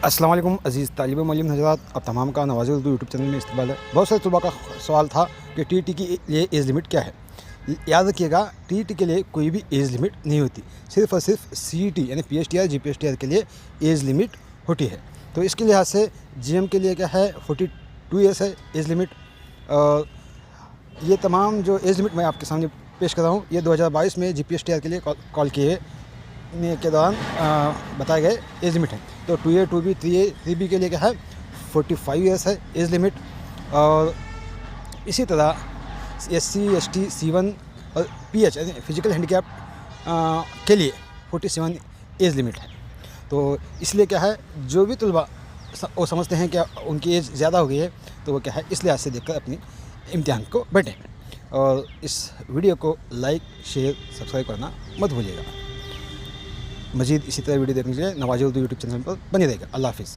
अस्सलाम वालेकुम अज़ीज़ तालिब मौलम हज़रात, अब तमाम का नवाज़ उर्दू यूट्यूब चैनल में इस्तकबाल है। बहुत सारे तलबा का सवाल था कि टीईटी के लिए एज लिमिट क्या है। याद रखिएगा, टीईटी के लिए कोई भी एज लिमिट नहीं होती, सिर्फ़ और सिर्फ सीईटी यानी पीएचटीआर जीपीएचटीआर के लिए एज लिमिट होती है। तो इसके लिहाज से जीएम के लिए क्या है, 42 ईयर्स है एज लिमिट। और ये तमाम जो एज लिमिट मैं आपके सामने पेश कर रहा हूँ, ये 2022 में जीपीएचटीआर के लिए कॉल किए के दौरान बताए गए एज लिमिट है। तो 2A 2B 3A 3B के लिए क्या है, 45 ईयर्स है एज लिमिट। और इसी तरह SC ST C1 और PH यानी फिजिकल हैंडीकैप के लिए 47 एज लिमिट है। तो इसलिए क्या है, जो भी तलबा वो समझते हैं कि उनकी एज ज़्यादा हो गई है, तो वो क्या है, इस लिहाज से देखकर अपनी इम्तिहान को बैठें। और इस वीडियो को लाइक शेयर सब्सक्राइब करना मत भूलिएगा। मज़ीद इसी तरह वीडियो देखने के लिए नवाज़ उर्दू यूट्यूब चैनल पर बने रहेगा। अल्लाह हाफ़िज़।